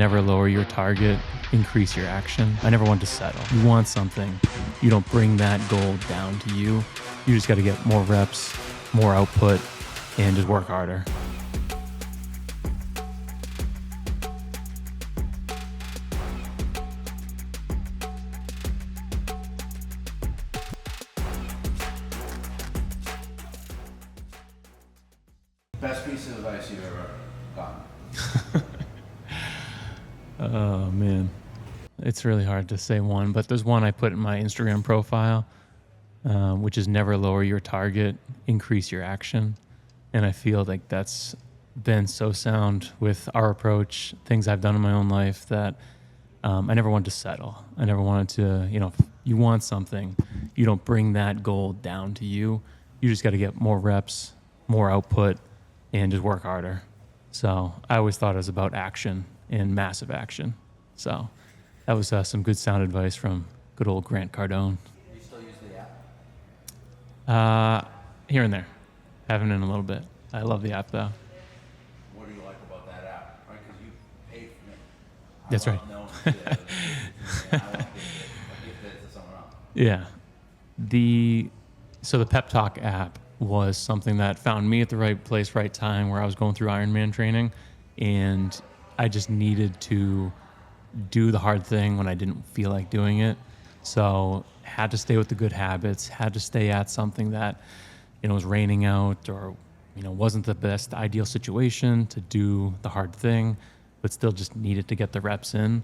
never lower your target, increase your action. I never want to settle. You want something, you don't bring that goal down to you. You just got to get more reps, more output, and just work harder. Best piece of advice you've ever gotten? Oh, man. It's really hard to say one, but there's one I put in my Instagram profile, which is never lower your target, increase your action. And I feel like that's been so sound with our approach, things I've done in my own life, that I never wanted to settle. I never wanted to, if you want something, you don't bring that goal down to you. You just got to get more reps, more output, and just work harder. So I always thought it was about action and massive action. So that was some good sound advice from good old Grant Cardone. Do you still use the app? Here and there. Haven't in a little bit. I love the app though. What do you like about that app? Right, because you paid for it. That's right. I want to give it to someone else. Yeah. So the Pep Talk app was something that found me at the right place, right time, where I was going through Ironman training, and I just needed to do the hard thing when I didn't feel like doing it. So had to stay with the good habits, had to stay at something that, was raining out or, wasn't the best ideal situation to do the hard thing, but still just needed to get the reps in.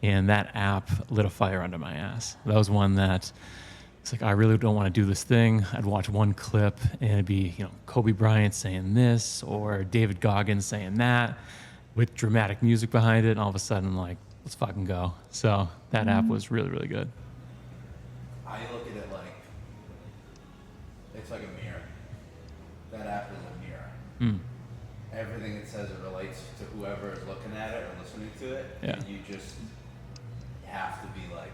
And that app lit a fire under my ass. That was one that it's like, I really don't want to do this thing. I'd watch one clip and it'd be, Kobe Bryant saying this or David Goggins saying that with dramatic music behind it. And all of a sudden, like, let's fucking go. So that app was really, really good. I look at it like it's like a mirror. That app is a mirror. Everything it says, it relates to whoever is looking at it or listening to it. Yeah. And you just have to be like,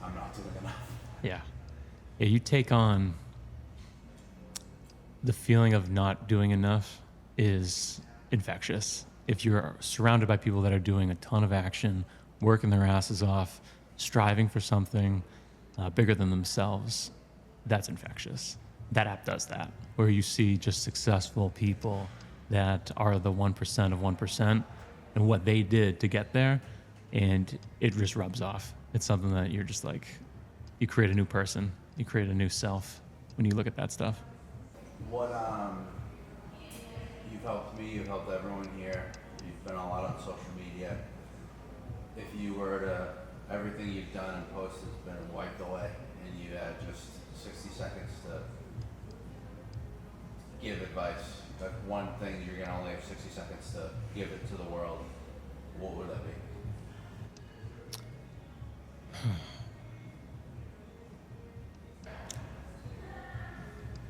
I'm not doing enough. Yeah. Yeah, you take on the feeling of not doing enough is infectious. If you're surrounded by people that are doing a ton of action, working their asses off, striving for something bigger than themselves, that's infectious. That app does that, where you see just successful people that are the 1% of 1% and what they did to get there, and it just rubs off. It's something that you're just like, you create a new person, you create a new self when you look at that stuff. What you've helped me, you've helped everyone here. You've been a lot on social media. If you were to, everything you've done and posted has been wiped away, and you had just 60 seconds to give advice, like one thing you're gonna only have 60 seconds to give it to the world, what would that be?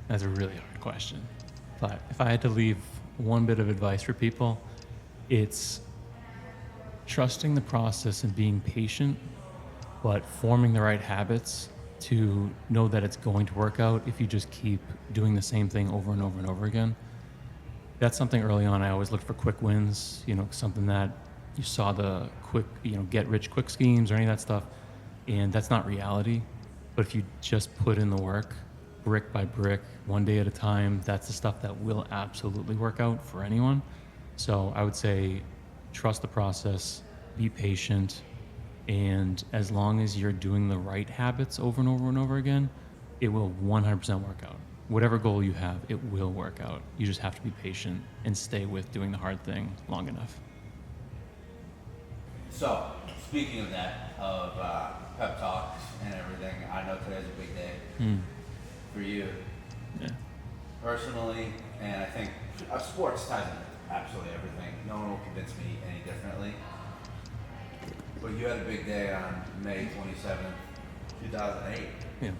That's a really hard question. But if I had to leave one bit of advice for people, it's trusting the process and being patient, but forming the right habits to know that it's going to work out if you just keep doing the same thing over and over and over again. That's something early on I always looked for quick wins, something that you saw the quick, get rich quick schemes or any of that stuff. And that's not reality. But if you just put in the work, brick by brick, one day at a time, that's the stuff that will absolutely work out for anyone. So I would say trust the process, be patient, and as long as you're doing the right habits over and over and over again, it will 100% work out. Whatever goal you have, it will work out. You just have to be patient and stay with doing the hard thing long enough. So, speaking of that, of pep talks and everything, I know today's a big day for you. Yeah. Personally, and I think sports ties into absolutely everything. No one will convince me any differently. But you had a big day on May 27th, 2008. Yeah.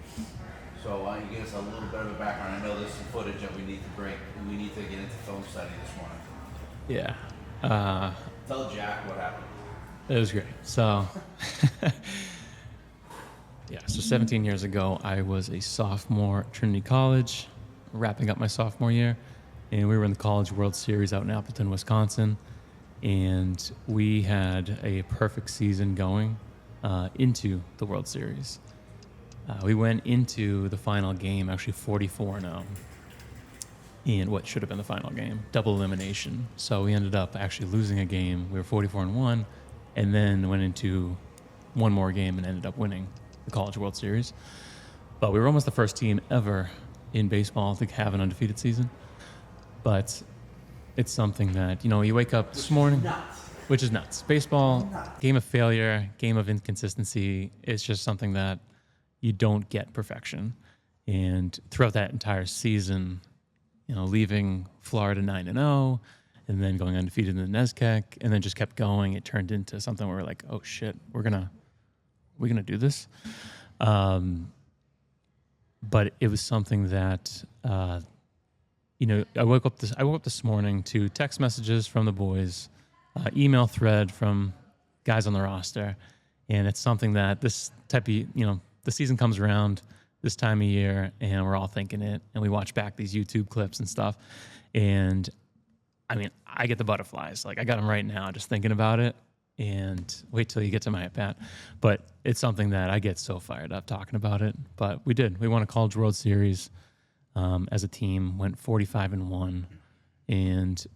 So why don't you give us a little bit of a background? I know there's some footage that we need to break. We need to get into film study this morning. Yeah. Tell Jack what happened. It was great. So, so 17 years ago, I was a sophomore at Trinity College, wrapping up my sophomore year, and we were in the College World Series out in Appleton, Wisconsin. and we had a perfect season going into the World Series. We went into the final game actually 44-0 in what should have been the final game, double elimination. So we ended up actually losing a game. We were 44-1, and then went into one more game and ended up winning the College World Series. But we were almost the first team ever in baseball to have an undefeated season. But it's something that, you wake up this morning, which is nuts. Baseball, game of failure, game of inconsistency. It's just something that you don't get perfection. And throughout that entire season, leaving Florida 9-0, and then going undefeated in the NESCAC, and then just kept going. It turned into something where we're like, oh shit, we're gonna do this. But it was something that I woke up this morning to text messages from the boys, email thread from guys on the roster, and it's something that this type of the season comes around this time of year, and we're all thinking it, and we watch back these YouTube clips and stuff, and I mean, I get the butterflies. Like, I got them right now just thinking about it, and wait till you get to my at-bat. But it's something that I get so fired up talking about it. But we did. We won a College World Series as a team, went 45-1, and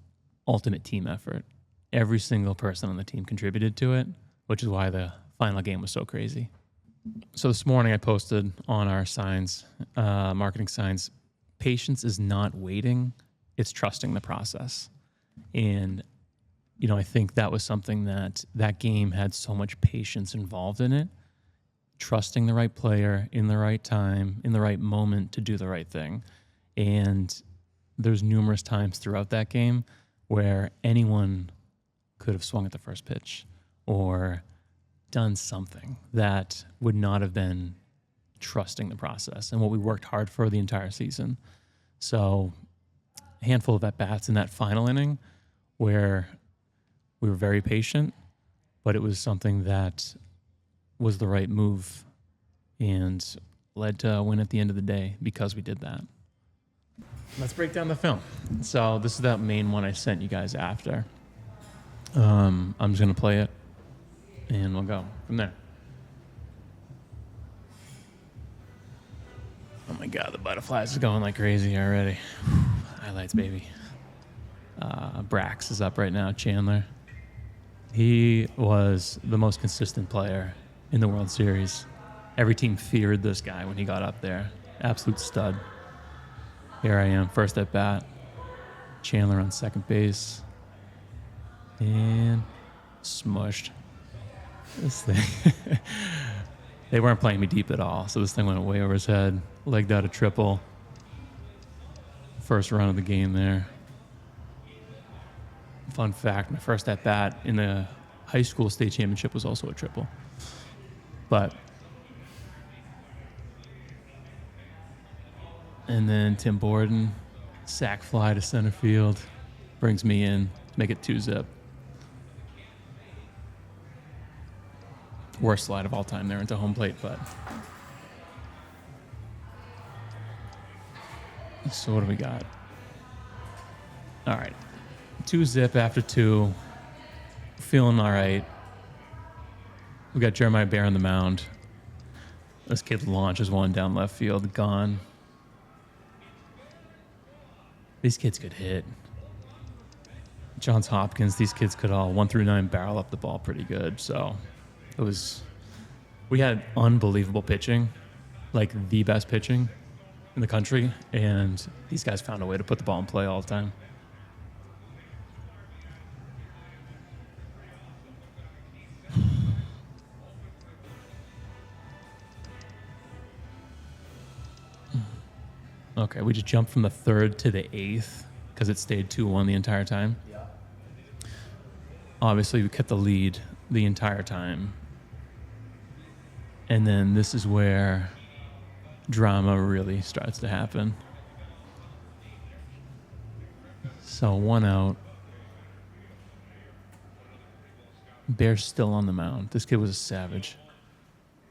ultimate team effort. Every single person on the team contributed to it, which is why the final game was so crazy. So this morning I posted on our signs, marketing signs, patience is not waiting, it's trusting the process. And, I think that was something that game had so much patience involved in it, trusting the right player in the right time, in the right moment to do the right thing. And there's numerous times throughout that game where anyone could have swung at the first pitch or done something that would not have been trusting the process and what we worked hard for the entire season. So a handful of at-bats in that final inning where we were very patient, but it was something that was the right move and led to a win at the end of the day because we did that. Let's break down the film. So this is that main one I sent you guys after. I'm just going to play it, and we'll go from there. Oh my God, the butterflies is going like crazy already. Highlights, baby. Brax is up right now, Chandler. He was the most consistent player in the World Series. Every team feared this guy when he got up there. Absolute stud. Here I am, first at bat. Chandler on second base. And smushed. This thing. They weren't playing me deep at all, so this thing went way over his head. Legged out a triple. First run of the game there. Fun fact, my first at bat in the high school state championship was also a triple. But and then Tim Borden, sac fly to center field, brings me in to make it 2-zip. Worst slide of all time there into home plate, but. So what do we got? All right. 2-zip after 2. Feeling all right. We got Jeremiah Bear on the mound. This kid launches one down left field, gone. These kids could hit. Johns Hopkins, these kids could all 1 through 9 barrel up the ball pretty good. So we had unbelievable pitching, like the best pitching in the country, and these guys found a way to put the ball in play all the time. Okay, we just jumped from the 3rd to the 8th because it stayed 2-1 the entire time. Yeah. Obviously, we kept the lead the entire time. And then this is where drama really starts to happen. So 1 out. Bear's still on the mound. This kid was a savage.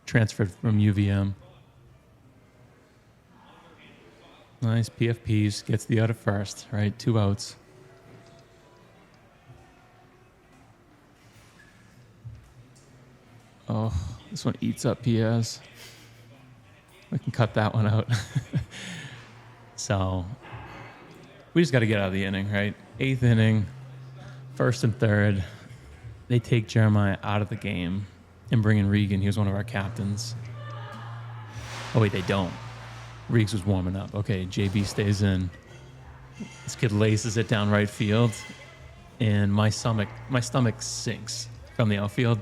Transferred from UVM. Nice PFPs. Gets the out at first, right? 2 outs. Oh, this one eats up PS. We can cut that one out. So we just got to get out of the inning, right? 8th inning, 1st and 3rd. They take Jeremiah out of the game and bring in Regan. He was one of our captains. Oh, wait, they don't. Reeks was warming up. Okay, JB stays in. This kid laces it down right field, and my stomach sinks from the outfield.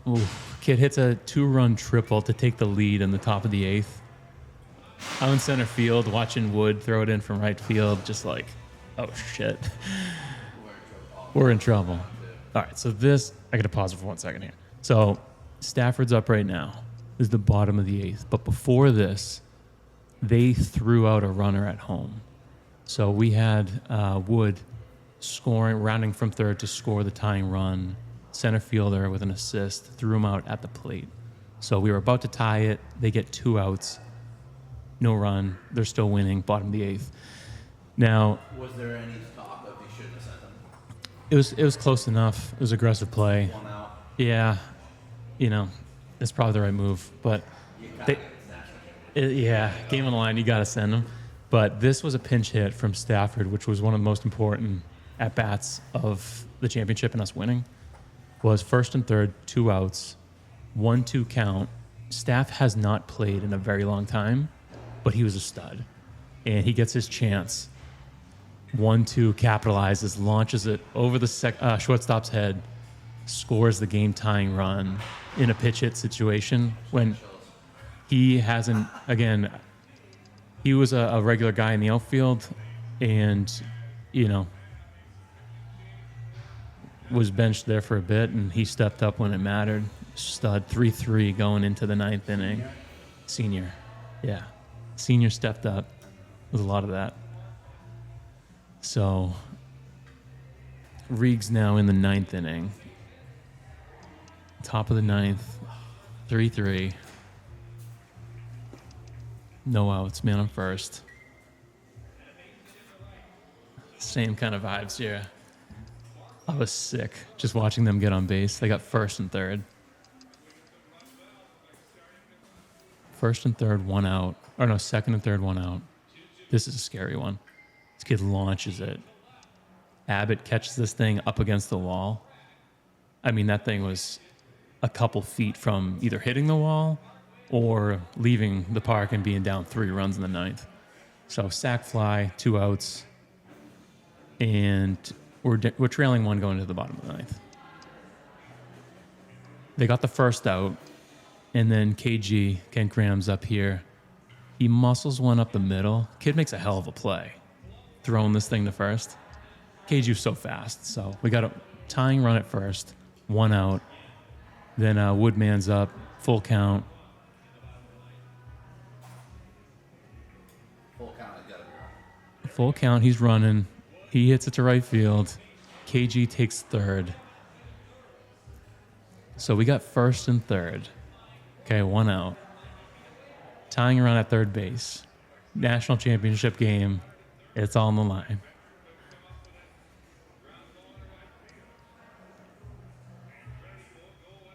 Ooh, kid hits a 2-run triple to take the lead in the top of the 8th. I'm in center field watching Wood throw it in from right field, just like, oh shit. We're in trouble. All right, so this, I got to pause it for 1 second here. So Stafford's up right now. This is the bottom of the 8th. But before this, they threw out a runner at home. So we had Wood scoring, rounding from 3rd to score the tying run. Center fielder with an assist, threw him out at the plate. So we were about to tie it. They get 2 outs. No run. They're still winning, bottom of the 8th. Now, Was there any talk of he shouldn't have sent them? it was close enough. It was aggressive play. 1 out. Yeah, it's probably the right move. But You got to get the national championship. yeah, game on the line, you got to send them. But this was a pinch hit from Stafford, which was one of the most important at-bats of the championship and us winning. Was 1st and 3rd, 2 outs, 1-2 count. Staff has not played in a very long time, but he was a stud. And he gets his chance. 1-2, capitalizes, launches it over the shortstop's head, scores the game-tying run in a pitch hit situation when he hasn't, again, he was a regular guy in the outfield and, was benched there for a bit, and he stepped up when it mattered. Stud, 3-3 going into the 9th inning. Senior. Yeah. Senior stepped up. There's a lot of that. So, Reeg's now in the 9th inning. Top of the 9th. 3-3. No outs, man on first. Same kind of vibes here. I was sick just watching them get on base. They got 1st and 3rd. 1st and 3rd, 1 out. Or no, 2nd and 3rd, 1 out. This is a scary one. This kid launches it. Abbott catches this thing up against the wall. I mean, that thing was a couple feet from either hitting the wall or leaving the park and being down 3 runs in the 9th. So sack fly, 2 outs, and we're trailing 1 going to the bottom of the 9th. They got the first out, and then KG, Ken Graham's up here. He muscles one up the middle. Kid makes a hell of a play, throwing this thing to first. KG's so fast, so we got a tying run at first, 1 out. Then Woodman's up, full count. Full count has got to be wrong. Full count, he's running. He hits it to right field. KG takes 3rd. So we got 1st and 3rd. Okay, 1 out. Tying run at 3rd base. National championship game. It's all on the line.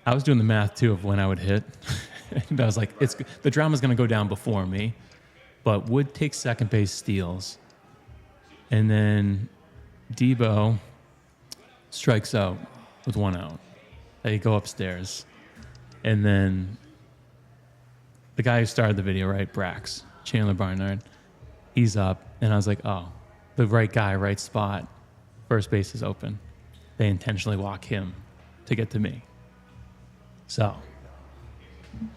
I was doing the math, too, of when I would hit. And I was like, the drama's going to go down before me. But Wood takes 2nd base, steals. And then Debo strikes out with 1 out. They go upstairs. And then the guy who started the video, right, Brax, Chandler Barnard, he's up. And I was like, oh, the right guy, right spot. First base is open. They intentionally walk him to get to me. So,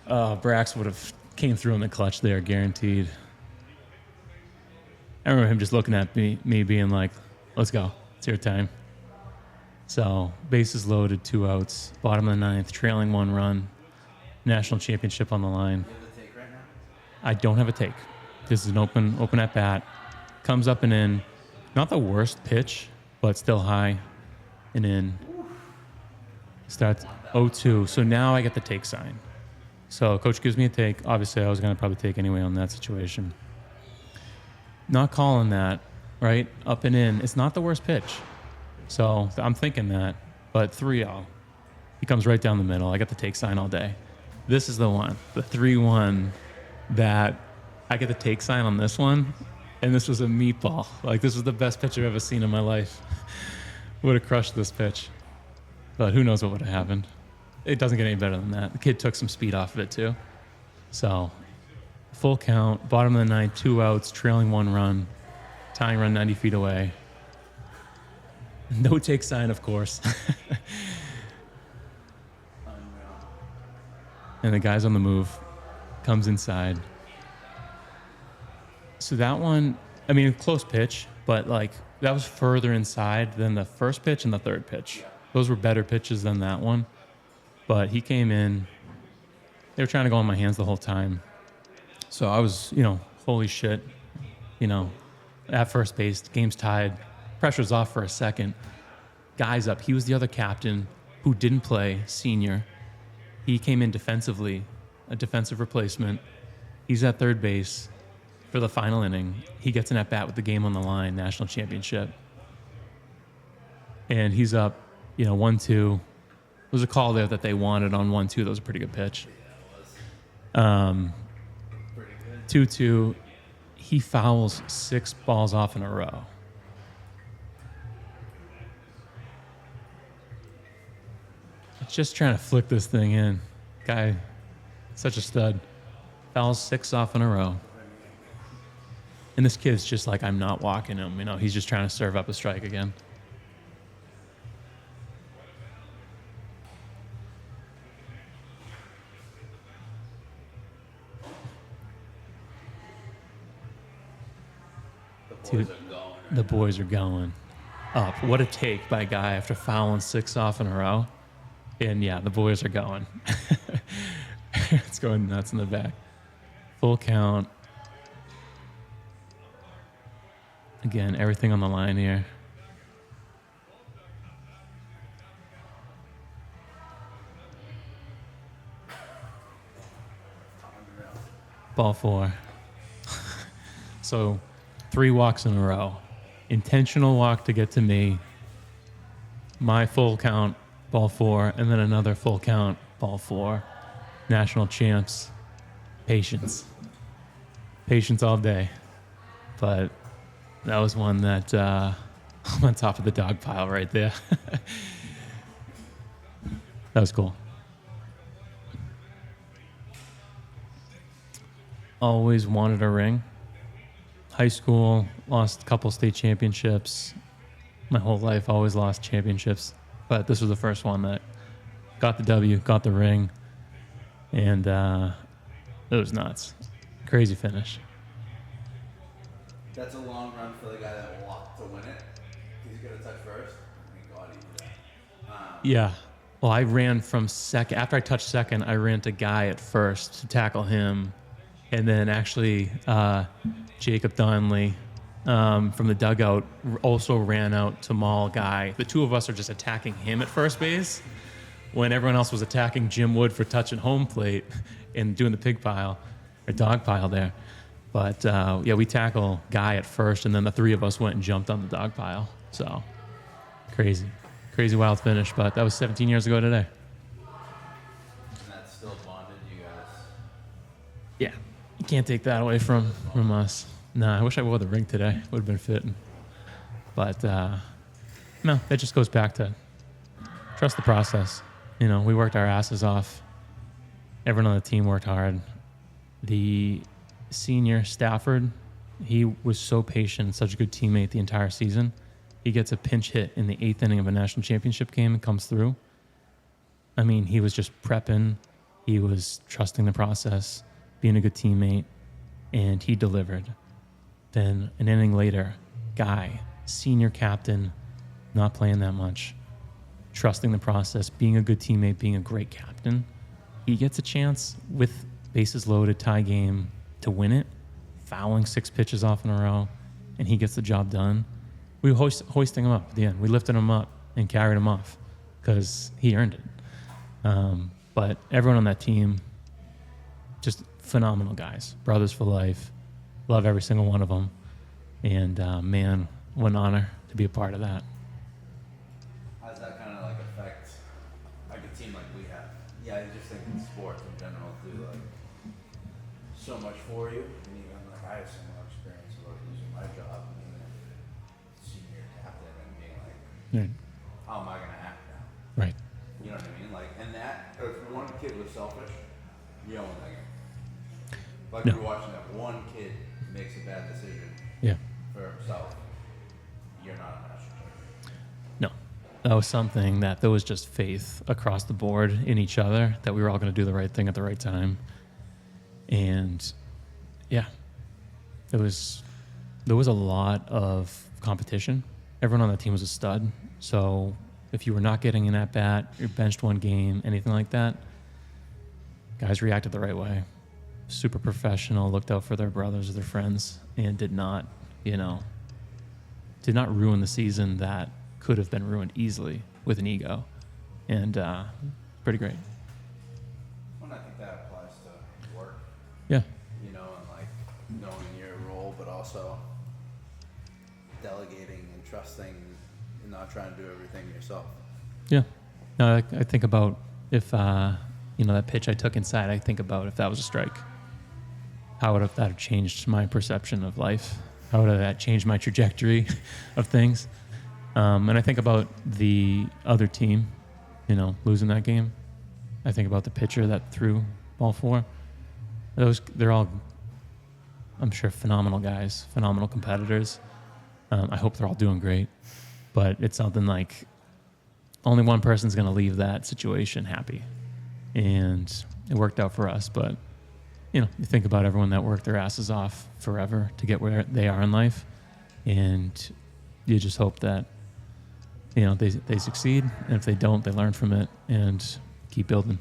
Brax would have came through in the clutch there, guaranteed. I remember him just looking at me being like, let's go. It's your time. So, bases loaded, 2 outs, bottom of the 9th, trailing 1 run, national championship on the line. You have the take right now? I don't have a take. This is an open at bat. Comes up and in. Not the worst pitch, but still high and in. Starts 0-2. So now I get the take sign. So coach gives me a take. Obviously, I was going to probably take anyway on that situation. Not calling that, right? Up and in. It's not the worst pitch. So I'm thinking that, but 3-0. He comes right down the middle. I got the take sign all day. This is the one, the 3-1, that I get the take sign on this one, and this was a meatball. Like, this was the best pitch I've ever seen in my life. Would have crushed this pitch. But who knows what would have happened. It doesn't get any better than that. The kid took some speed off of it, too. So, full count, bottom of the ninth, 2 outs, trailing 1 run, tying run 90 feet away. No take sign, of course. And the guy's on the move, comes inside. So that one, I mean, close pitch, but like that was further inside than the first pitch and the third pitch. Those were better pitches than that one. But he came in, they were trying to go on my hands the whole time. So I was, holy shit, at first base, game's tied, pressure's off for a second. Guy's up. He was the other captain who didn't play, senior. He came in defensively, a defensive replacement. He's at third base for the final inning. He gets an at-bat with the game on the line, national championship. And he's up, 1-2. There was a call there that they wanted on 1-2. That was a pretty good pitch. 2-2. He fouls 6 balls off in a row. Just trying to flick this thing in. Guy, such a stud. Fouls 6 off in a row. And this kid's just like, I'm not walking him. He's just trying to serve up a strike again. The boys are going up. What a take by a guy after fouling 6 off in a row. And yeah, the boys are going. It's going nuts in the back. Full count. Again, everything on the line here. Ball 4. So 3 walks in a row. Intentional walk to get to me. My full count. Ball 4, and then another full count, ball 4. National champs. Patience. Patience all day. But that was one that I'm on top of the dog pile right there. That was cool. Always wanted a ring. High school, lost a couple state championships. My whole life, always lost championships. But this was the first one that got the W, got the ring, and it was nuts. Crazy finish. That's a long run for the guy that walked to win it. He's going to touch first. Thank God he did that. Yeah. Well, I ran from second. After I touched second, I ran to Guy at first to tackle him. And then actually Jacob Donnelly from the dugout also ran out to maul Guy. The two of us are just attacking him at first base when everyone else was attacking Jim Wood for touching home plate and doing the pig pile or dog pile there. But yeah, we tackle Guy at first, and then the 3 of us went and jumped on the dog pile. So crazy wild finish. But that was 17 years ago today. And that's still bonded you guys. Yeah, you can't take that away from us. Nah, I wish I wore the ring today. Would have been fitting. But no, that just goes back to trust the process. We worked our asses off. Everyone on the team worked hard. The senior Stafford, he was so patient, such a good teammate the entire season. He gets a pinch hit in the 8th inning of a national championship game and comes through. I mean, he was just prepping. He was trusting the process, being a good teammate, and he delivered. Then an inning later, Guy, senior captain, not playing that much, trusting the process, being a good teammate, being a great captain. He gets a chance with bases loaded, tie game, to win it, fouling 6 pitches off in a row, and he gets the job done. We were hoisting him up at the end. We lifted him up and carried him off because he earned it. But everyone on that team, just phenomenal guys, brothers for life. Love every single one of them. And man, what an honor to be a part of that. How does that kind of affect a team Yeah, I just think in sports in general do like so much for you. And even like I have similar experience about losing my job and being a senior captain and being like, Right. how am I gonna act now? Right. You know what I mean? Like, and that if one kid was selfish, you don't win that game. Like No. you're watching that one kid makes a bad decision Yeah. for himself, you're not a national champion. No. That was something that there was just faith across the board in each other that we were all going to do the right thing at the right time. And yeah, there was a lot of competition. Everyone on that team was a stud. So if you were not getting an at bat, you're benched one game, anything like that, guys reacted the right way. Super professional, looked out for their brothers or their friends, and did not ruin the season that could have been ruined easily with an ego. And pretty great. Well, I think that applies to work, Yeah. you know, and like knowing your role, but also delegating and trusting and not trying to do everything yourself. Yeah. No, I think about if, that pitch I took inside, I think about if that was a strike. How would that have changed my perception of life? How would that change my trajectory of things? And I think about the other team, losing that game. I think about the pitcher that threw ball 4. They're all, I'm sure, phenomenal guys, phenomenal competitors. I hope they're all doing great. But it's something like only one person's going to leave that situation happy. And it worked out for us. But, you think about everyone that worked their asses off forever to get where they are in life. And you just hope that, they succeed. And if they don't, they learn from it and keep building.